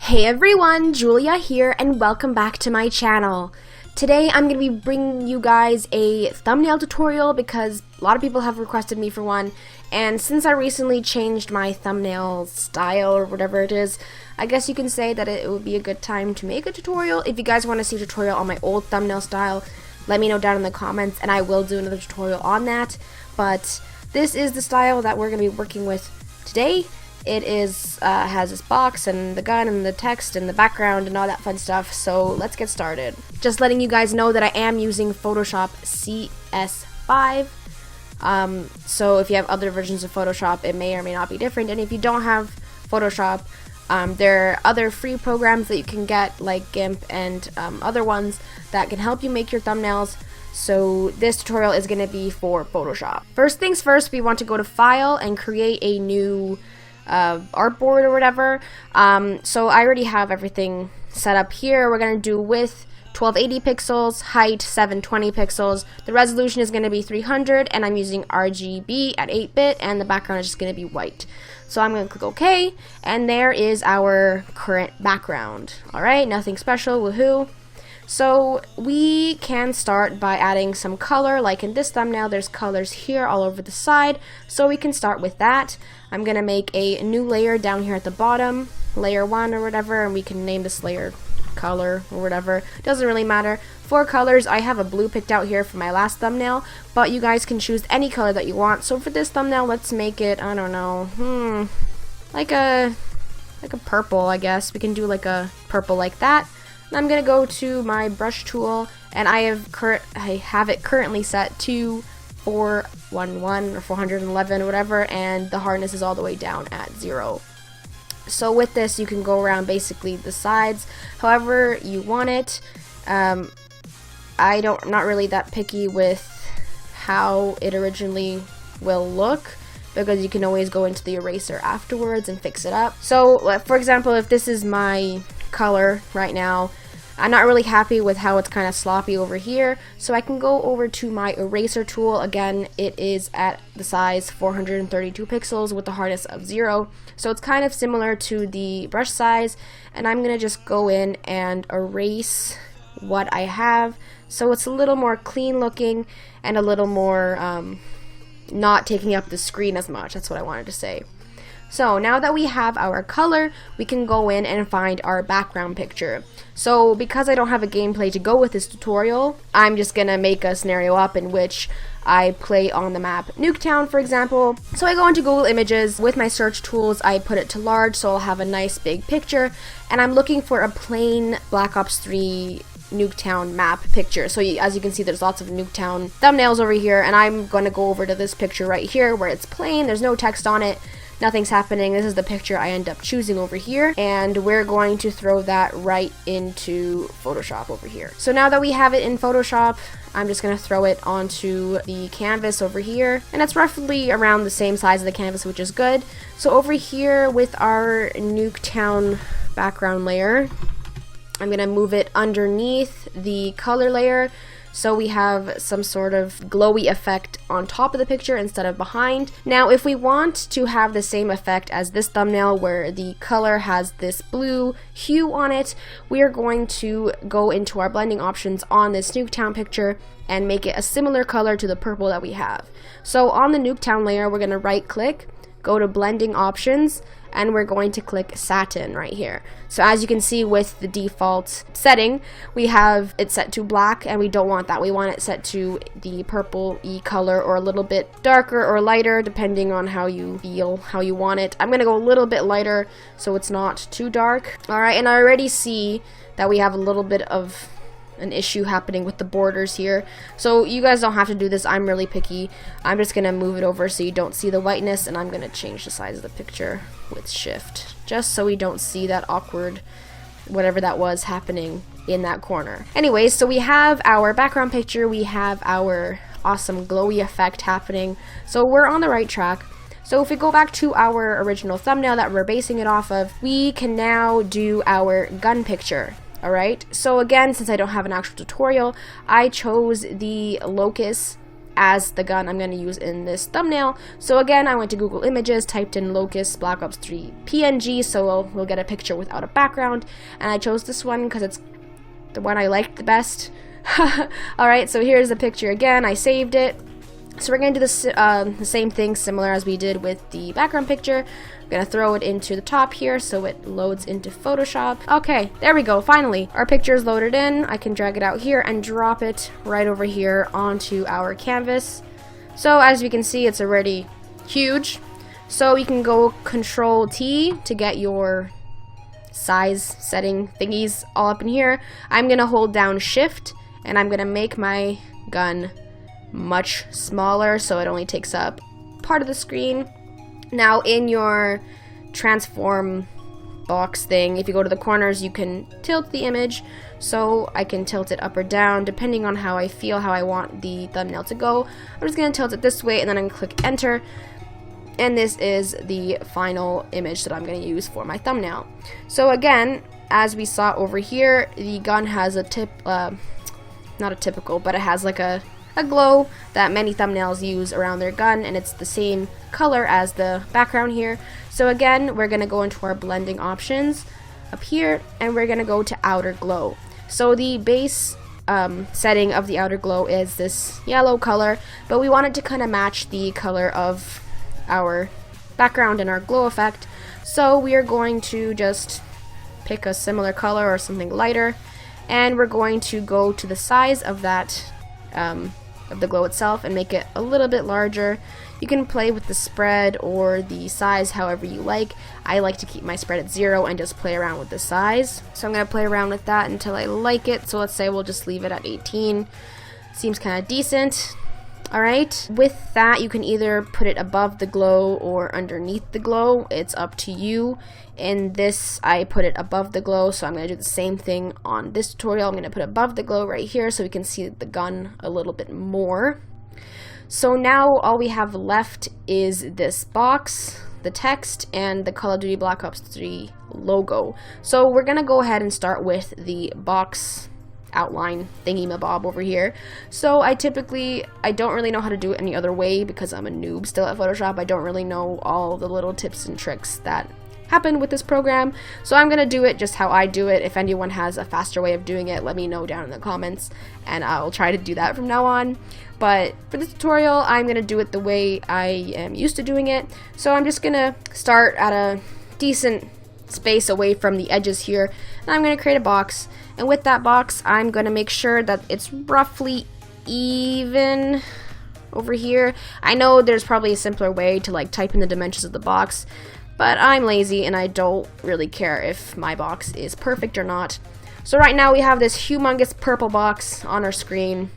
Hey everyone, Yuliiya here and welcome back to my channel. Today I'm going to be bringing you guys a thumbnail tutorial because a lot of people have requested me for one, and since I recently changed my thumbnail style or whatever it is, I guess you can say that it would be a good time to make a tutorial. If you guys want to see a tutorial on my old thumbnail style, let me know down in the comments and I will do another tutorial on that. But this is the style that we're going to be working with today. It is has this box and the gun and the text and the background and all that fun stuff, so let's get started. Just letting you guys know that I am using Photoshop CS5. So if you have other versions of Photoshop, it may or may not be different, and if you don't have Photoshop, there are other free programs that you can get like GIMP and other ones that can help you make your thumbnails. So this tutorial is going to be for Photoshop. First things first, we want to go to File and create a new artboard or whatever. So I already have everything set up here. We're going to do width 1280 pixels, height 720 pixels. The resolution is going to be 300 and I'm using RGB at 8-bit, and the background is just going to be white. So I'm going to click OK, and there is our current background. Alright, nothing special, woohoo. So we can start by adding some color. Like in this thumbnail, there's colors here all over the side, so we can start with that. I'm gonna make a new layer down here at the bottom, layer 1 or whatever, and we can name this layer color or whatever, doesn't really matter. For colors, I have a blue picked out here for my last thumbnail, but you guys can choose any color that you want. So for this thumbnail, let's make it, I don't know, like a purple, I guess. We can do like a purple like that. And I'm gonna go to my brush tool, and I have it currently set to 411 or 411 or whatever, and the hardness is all the way down at 0. So with this, you can go around basically the sides however you want it. I'm not really that picky with how it originally will look, because you can always go into the eraser afterwards and fix it up. So for example, if this is my color right now, I'm not really happy with how it's kind of sloppy over here, so I can go over to my eraser tool. Again, it is at the size 432 pixels with the hardness of 0, so it's kind of similar to the brush size, and I'm gonna just go in and erase what I have so it's a little more clean looking and a little more not taking up the screen as much. That's what I wanted to say. So now that we have our color, we can go in and find our background picture. So because I don't have a gameplay to go with this tutorial, I'm just gonna make a scenario up in which I play on the map Nuketown, for example. So I go into Google Images. With my search tools, I put it to large so I'll have a nice big picture, and I'm looking for a plain Black Ops 3 Nuketown map picture. So as you can see, there's lots of Nuketown thumbnails over here, and I'm going to go over to this picture right here where it's plain, there's no text on it, nothing's happening. This is the picture I end up choosing over here, and we're going to throw that right into Photoshop over here. So now that we have it in Photoshop, I'm just going to throw it onto the canvas over here, and it's roughly around the same size of the canvas, which is good. So over here with our Nuketown background layer, I'm going to move it underneath the color layer so we have some sort of glowy effect on top of the picture instead of behind. Now if we want to have the same effect as this thumbnail where the color has this blue hue on it, we are going to go into our blending options on this Nuketown picture and make it a similar color to the purple that we have. So on the Nuketown layer, we're going to right click, go to blending options, and we're going to click satin right here. So as you can see with the default setting, we have it set to black, and we don't want that. We want it set to the purple-y color or a little bit darker or lighter depending on how you feel, how you want it. I'm gonna go a little bit lighter so it's not too dark. Alright, and I already see that we have a little bit of an issue happening with the borders here. So you guys don't have to do this. I'm really picky. I'm just gonna move it over so you don't see the whiteness, and I'm gonna change the size of the picture with shift just so we don't see that awkward whatever that was happening in that corner. Anyways, so we have our background picture, we have our awesome glowy effect happening, so we're on the right track. So if we go back to our original thumbnail that we're basing it off of, we can now do our gun picture. Alright, so again, since I don't have an actual tutorial, I chose the locus as the gun I'm going to use in this thumbnail. So again, I went to Google Images, typed in Locust Black Ops 3 PNG, so we'll get a picture without a background, and I chose this one because it's the one I liked the best. Alright, so here's the picture again. I saved it. So we're going to do this, the same thing similar as we did with the background picture. I'm going to throw it into the top here so it loads into Photoshop. Okay, there we go, finally. Our picture is loaded in. I can drag it out here and drop it right over here onto our canvas. So as you can see, it's already huge. So you can go Control T to get your size setting thingies all up in here. I'm going to hold down Shift and I'm going to make my gun much smaller so it only takes up part of the screen. Now in your transform box thing, if you go to the corners, you can tilt the image, so I can tilt it up or down depending on how I feel, how I want the thumbnail to go. I'm just going to tilt it this way and then I'm going to click enter, and this is the final image that I'm going to use for my thumbnail. So again, as we saw over here, the gun has a not a typical, but it has like a glow that many thumbnails use around their gun, and it's the same color as the background here. So again, we're going to go into our blending options up here, and we're going to go to outer glow. So the base setting of the outer glow is this yellow color, but we want it to kind of match the color of our background and our glow effect. So we are going to just pick a similar color or something lighter, and we're going to go to the size of that of the glow itself and make it a little bit larger. You can play with the spread or the size however you like. I like to keep my spread at 0 and just play around with the size. So I'm going to play around with that until I like it. So let's say we'll just leave it at 18. Seems kind of decent. Alright, with that you can either put it above the glow or underneath the glow. It's up to you. In this, I put it above the glow, so I'm going to do the same thing on this tutorial. I'm going to put above the glow right here so we can see the gun a little bit more. So now all we have left is this box, the text, and the Call of Duty Black Ops 3 logo. So we're going to go ahead and start with the box outline thingy-mabob over here. So I don't really know how to do it any other way because I'm a noob still at Photoshop. I don't really know all the little tips and tricks that happen with this program, so I'm gonna do it just how I do it. If anyone has a faster way of doing it, let me know down in the comments and I'll try to do that from now on. But for this tutorial, I'm gonna do it the way I am used to doing it. So I'm just gonna start at a decent space away from the edges here, and I'm gonna create a box, and with that box I'm gonna make sure that it's roughly even over here. I know there's probably a simpler way to like type in the dimensions of the box, but I'm lazy and I don't really care if my box is perfect or not. So right now we have this humongous purple box on our screen,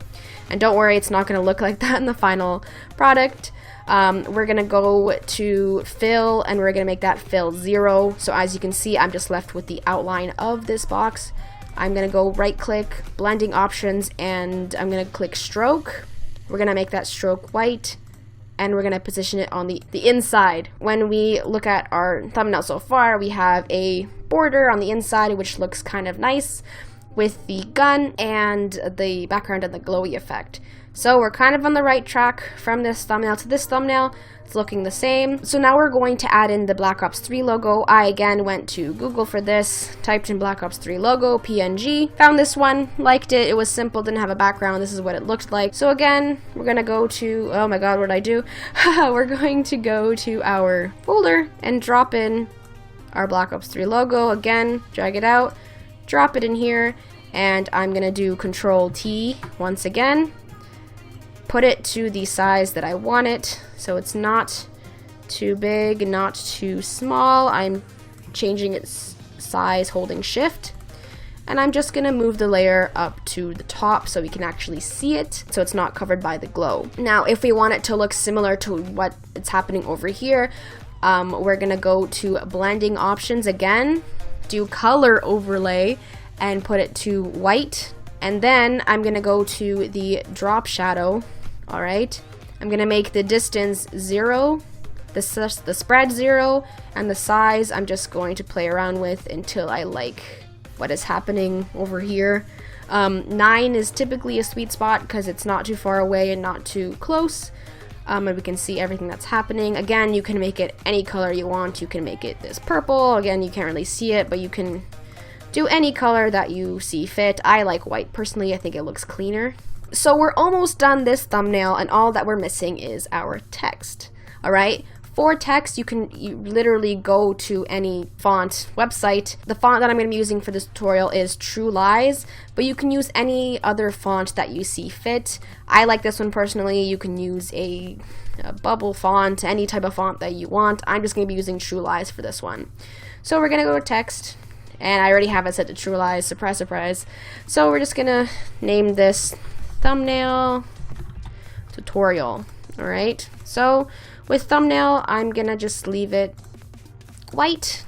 and don't worry, it's not going to look like that in the final product. We're going to go to fill and we're going to make that fill 0. So as you can see, I'm just left with the outline of this box. I'm going to go right click, blending options, and I'm going to click stroke. We're going to make that stroke white, and we're going to position it on the inside. When we look at our thumbnail so far, we have a border on the inside, which looks kind of nice with the gun and the background and the glowy effect. So we're kind of on the right track from this thumbnail to this thumbnail. It's looking the same. So now we're going to add in the Black Ops 3 logo. I again went to Google for this, typed in Black Ops 3 logo, PNG, found this one, liked it. It was simple, didn't have a background. This is what it looked like. So again, we're gonna go to, oh my god, what did I do? We're going to go to our folder and drop in our Black Ops 3 logo. Again, drag it out, drop it in here, and I'm gonna do Control T once again. Put it to the size that I want it, so it's not too big, not too small. I'm changing its size holding shift, and I'm just gonna move the layer up to the top so we can actually see it, so it's not covered by the glow. Now if we want it to look similar to what it's happening over here, we're gonna go to blending options again, do color overlay, and put it to white, and then I'm gonna go to the drop shadow. Alright, I'm gonna make the distance 0, the spread 0, and the size I'm just going to play around with until I like what is happening over here. 9 is typically a sweet spot because it's not too far away and not too close. And we can see everything that's happening. Again, you can make it any color you want. You can make it this purple. Again, you can't really see it, but you can do any color that you see fit. I like white personally. I think it looks cleaner. So we're almost done this thumbnail, and all that we're missing is our text. All right. For text, you literally go to any font website. The font that I'm going to be using for this tutorial is Yuliiya, but you can use any other font that you see fit. I like this one personally. You can use a bubble font, any type of font that you want. I'm just going to be using Yuliiya for this one. So we're going to go to text, and I already have it set to Yuliiya. Surprise, surprise. So we're just going to name this thumbnail tutorial. All right. So with thumbnail, I'm gonna just leave it white.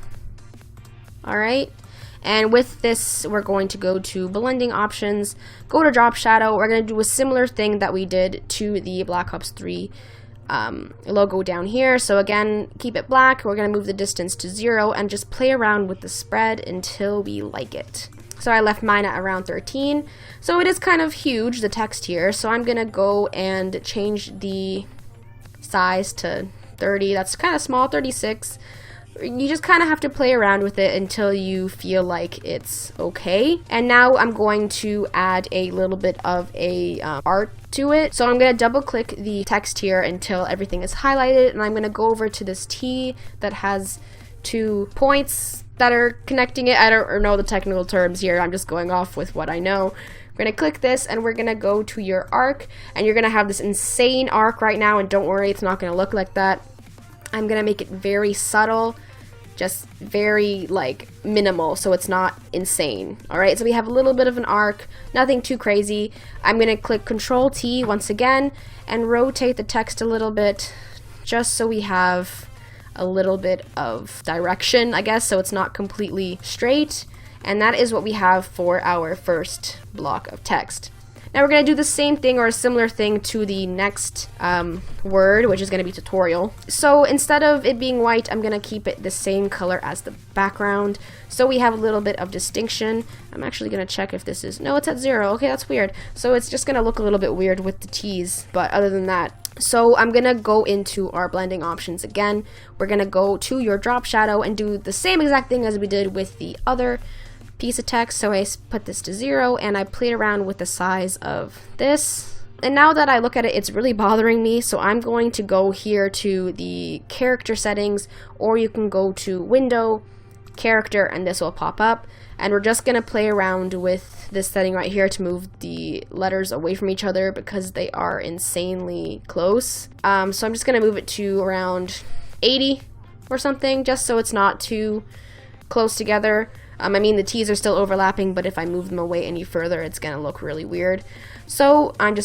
All right. And with this, we're going to go to blending options, go to drop shadow. We're gonna do a similar thing that we did to the Black Ops 3 logo down here. So again, keep it black. We're gonna move the distance to 0 and just play around with the spread until we like it. So I left mine at around 13. So it is kind of huge, the text here. So I'm gonna go and change the size to 30. That's kind of small. 36. You just kind of have to play around with it until you feel like it's okay. And now I'm going to add a little bit of a art to it. So I'm going to double click the text here until everything is highlighted, and I'm going to go over to this T that has 2 points that are connecting it. I don't know the technical terms here. I'm just going off with what I know. We're going to click this, and we're going to go to your arc, and you're going to have this insane arc right now, and don't worry, it's not going to look like that. I'm going to make it very subtle, just very, like, minimal, so it's not insane. Alright, so we have a little bit of an arc, nothing too crazy. I'm going to click Control T once again, and rotate the text a little bit, just so we have a little bit of direction, I guess, so it's not completely straight. And that is what we have for our first block of text. Now we're going to do the same thing or a similar thing to the next word, which is going to be tutorial. So instead of it being white, I'm going to keep it the same color as the background. So we have a little bit of distinction. I'm actually going to check if this is, no, it's at 0. Okay, that's weird. So it's just going to look a little bit weird with the T's, but other than that. So I'm going to go into our blending options again. We're going to go to your drop shadow and do the same exact thing as we did with the other piece of text. So I put this to 0, and I played around with the size of this. And now that I look at it, it's really bothering me. So I'm going to go here to the character settings, or you can go to window, character, and this will pop up. And we're just going to play around with this setting right here to move the letters away from each other because they are insanely close. So I'm just going to move it to around 80 or something, just so it's not too close together. I mean, the T's are still overlapping, but if I move them away any further, it's going to look really weird. So I'm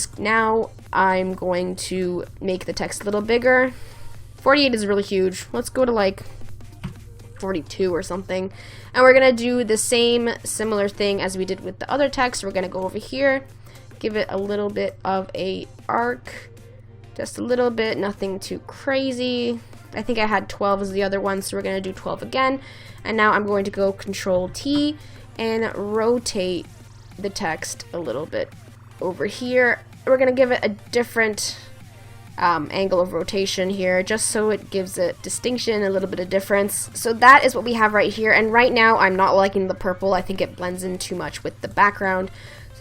going to make the text a little bigger. 48 is really huge. Let's go to like 42 or something. And we're going to do the same similar thing as we did with the other text. We're going to go over here, give it a little bit of a arc, just a little bit, nothing too crazy. I think I had 12 as the other one, so we're going to do 12 again. And now I'm going to go Control T and rotate the text a little bit over here. We're going to give it a different angle of rotation here, just so it gives it distinction, a little bit of difference. So that is what we have right here. And right now I'm not liking the purple. I think it blends in too much with the background.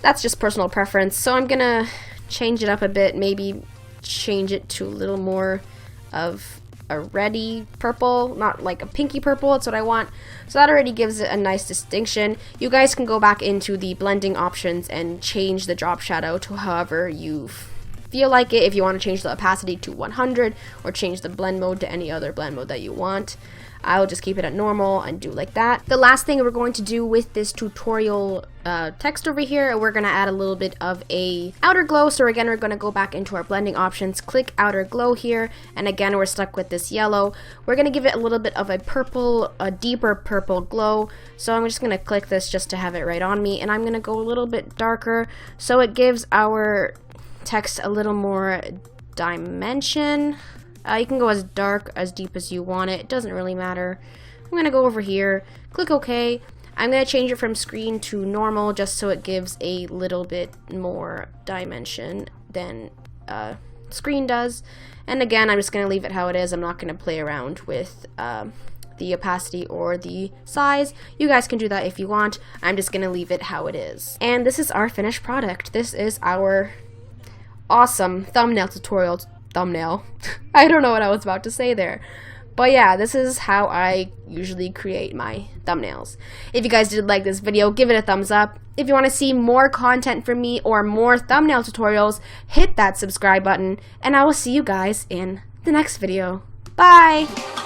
That's just personal preference. So I'm going to change it up a bit, maybe change it to a little more of a reddy purple, not like a pinky purple. That's what I want. So that already gives it a nice distinction. You guys can go back into the blending options and change the drop shadow to however you feel like it. If you want to change the opacity to 100 or change the blend mode to any other blend mode that you want, I'll just keep it at normal and do like that. The last thing we're going to do with this tutorial text over here, we're going to add a little bit of a outer glow. So again, we're going to go back into our blending options, click outer glow here, and again we're stuck with this yellow. We're going to give it a little bit of a purple, a deeper purple glow. So I'm just going to click this just to have it right on me, and I'm going to go a little bit darker so it gives our text a little more dimension. You can go as dark, as deep as you want it. It doesn't really matter. I'm going to go over here, click OK. I'm going to change it from screen to normal just so it gives a little bit more dimension than screen does. And again, I'm just going to leave it how it is. I'm not going to play around with the opacity or the size. You guys can do that if you want. I'm just going to leave it how it is. And this is our finished product. This is our awesome thumbnail tutorial. Thumbnail. I don't know what I was about to say there. But yeah, this is how I usually create my thumbnails. If you guys did like this video, give it a thumbs up. If you want to see more content from me or more thumbnail tutorials, hit that subscribe button, and I will see you guys in the next video. Bye!